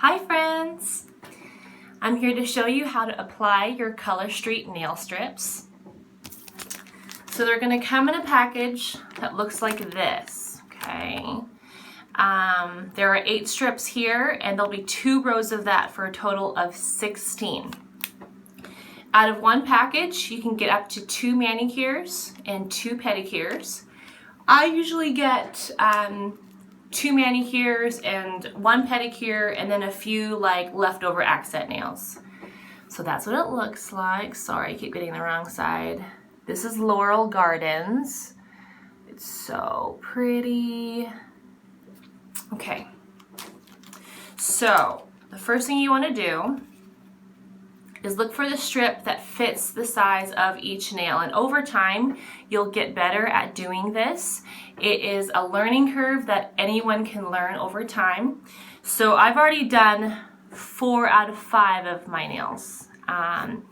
Hi friends! I'm here to show you how to apply your Color Street nail strips. So they're going to come in a package that looks like this, okay? There are 8 strips here and there'll be 2 rows of that for a total of 16. Out of one package you can get up to 2 manicures and 2 pedicures. I usually get 2 manicures and 1 pedicure and then a few like leftover accent nails. So that's what it looks like. Sorry, I keep getting the wrong side. This is Laurel Gardens. It's so pretty. Okay, so the first thing you want to do is look for the strip that fits the size of each nail, and over time you'll get better at doing this. It is a learning curve that anyone can learn over time. So I've already done 4 out of 5 of my nails, and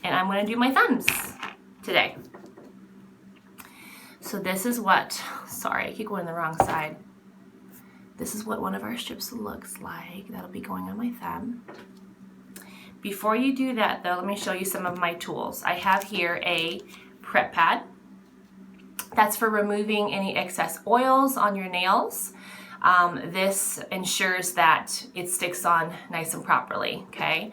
I'm going to do my thumbs today. So this is what, sorry I keep going the wrong side. This is what one of our strips looks like. That'll be going on my thumb. Before you do that though, let me show you some of my tools. I have here a prep pad. That's for removing any excess oils on your nails. This ensures that it sticks on nice and properly, okay?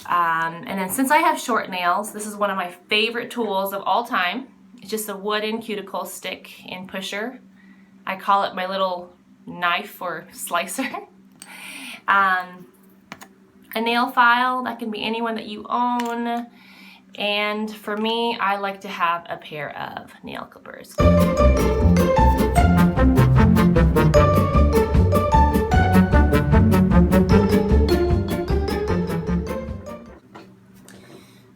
And then since I have short nails, this is one of my favorite tools of all time. It's just a wooden cuticle stick and pusher. I call it my little knife or slicer. A nail file, that can be anyone that you own. And for me, I like to have a pair of nail clippers.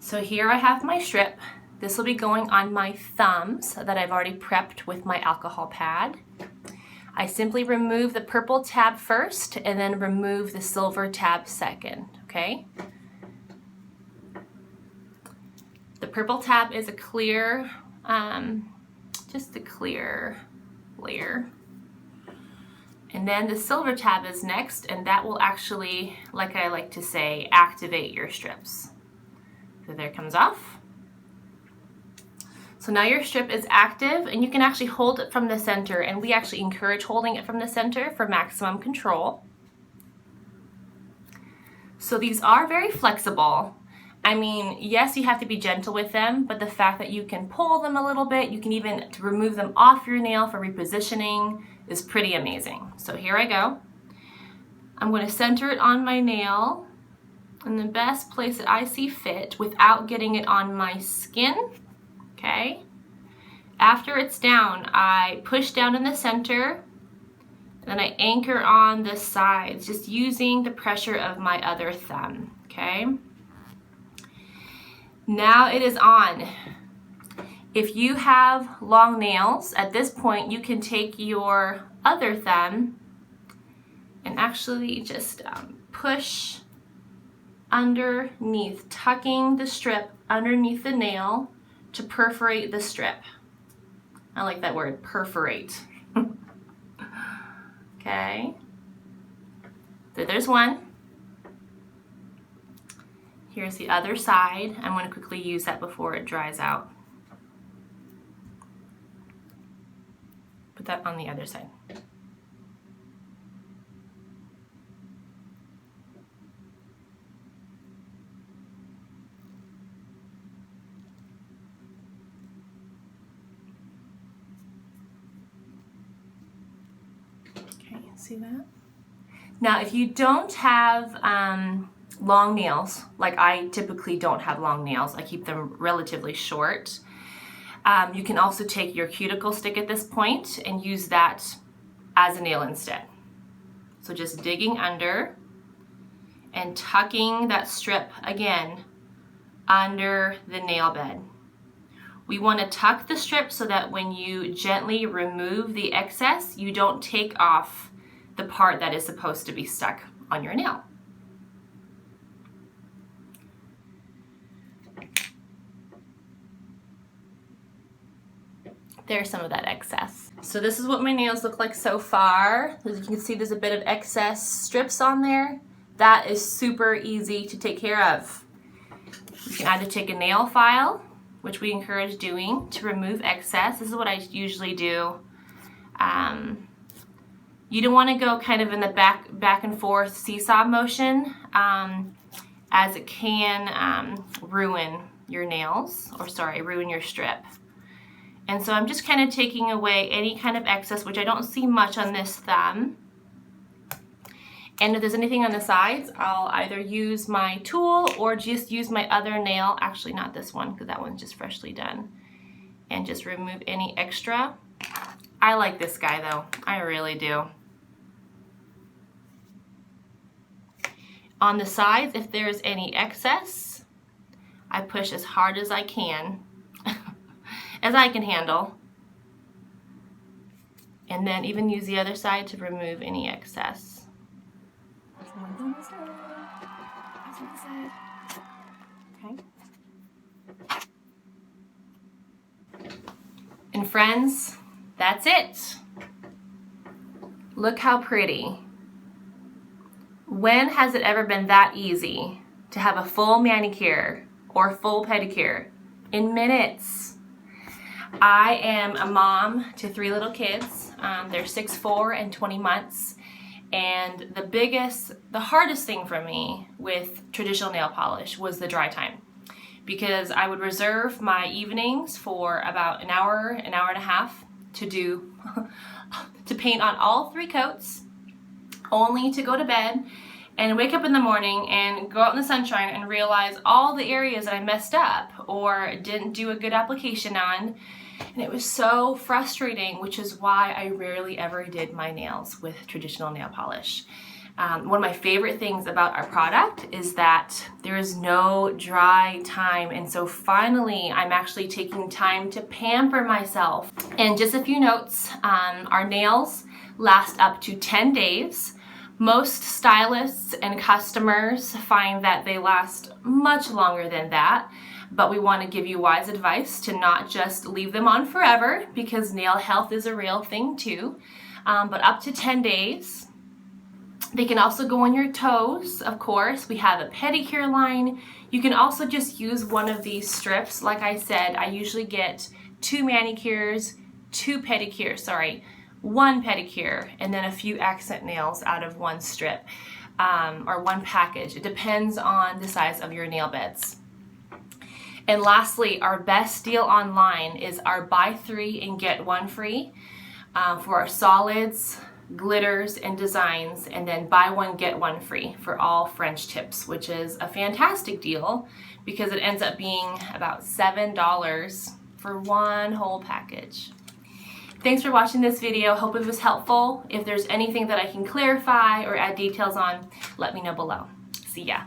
So here I have my strip. This will be going on my thumbs that I've already prepped with my alcohol pad. I simply remove the purple tab first and then remove the silver tab second, okay? The purple tab is a clear, just a clear layer. And then the silver tab is next, and that will actually, like I like to say, activate your strips. So there it comes off. So now your strip is active, and you can actually hold it from the center, and we actually encourage holding it from the center for maximum control. So these are very flexible. I mean, yes, you have to be gentle with them, but the fact that you can pull them a little bit, you can even remove them off your nail for repositioning is pretty amazing. So here I go. I'm going to center it on my nail in the best place that I see fit without getting it on my skin. Okay, after it's down, I push down in the center, and then I anchor on the sides, just using the pressure of my other thumb, okay? Now it is on. If you have long nails, at this point you can take your other thumb and actually just push underneath, tucking the strip underneath the nail to perforate the strip. I like that word, perforate. Okay, so there's one. Here's the other side. I'm going to quickly use that before it dries out. Put that on the other side. See that? Now, if you don't have long nails, like I typically don't have long nails, I keep them relatively short, you can also take your cuticle stick at this point and use that as a nail instead. So just digging under and tucking that strip again under the nail bed. We want to tuck the strip so that when you gently remove the excess, you don't take off the part that is supposed to be stuck on your nail. There's some of that excess. So this is what my nails look like so far. As you can see, there's a bit of excess strips on there. that is super easy to take care of. You can either take a nail file, which we encourage doing to remove excess. This is what I usually do. You don't want to go kind of in the back and forth seesaw motion, as it can ruin your nails, or sorry, ruin your strip. And so I'm just kind of taking away any kind of excess, which I don't see much on this thumb. And if there's anything on the sides, I'll either use my tool or just use my other nail, actually not this one because that one's just freshly done, and just remove any extra. I like this guy though, I really do. On the sides, if there's any excess, I push as hard as I can, as I can handle. And then even use the other side to remove any excess. Okay. And friends, that's it. Look how pretty. When has it ever been that easy to have a full manicure or full pedicure? In minutes. I am a mom to 3 little kids. They're 6, 4, and 20 months. And the hardest thing for me with traditional nail polish was the dry time. Because I would reserve my evenings for about an hour and a half to paint on all 3 coats, only to go to bed and wake up in the morning and go out in the sunshine and realize all the areas that I messed up or didn't do a good application on. And it was so frustrating, which is why I rarely ever did my nails with traditional nail polish. One of my favorite things about our product is that there is no dry time, and so finally I'm actually taking time to pamper myself. And just a few notes, our nails last up to 10 days. Most stylists and customers find that they last much longer than that, but we want to give you wise advice to not just leave them on forever, because nail health is a real thing too, but up to 10 days. They can also go on your toes, of course. We have a pedicure line. You can also just use one of these strips. Like I said, I usually get 2 manicures, 2 pedicures, sorry, 1 pedicure, and then a few accent nails out of 1 strip, or 1 package. It depends on the size of your nail beds. And lastly, our best deal online is our buy 3 and get 1 free for our solids, glitters, and designs, and then buy 1 get 1 free for all French tips, which is a fantastic deal because it ends up being about $7 for 1 whole package. Thanks for watching this video. Hope it was helpful. If there's anything that I can clarify or add details on, let me know below. See ya.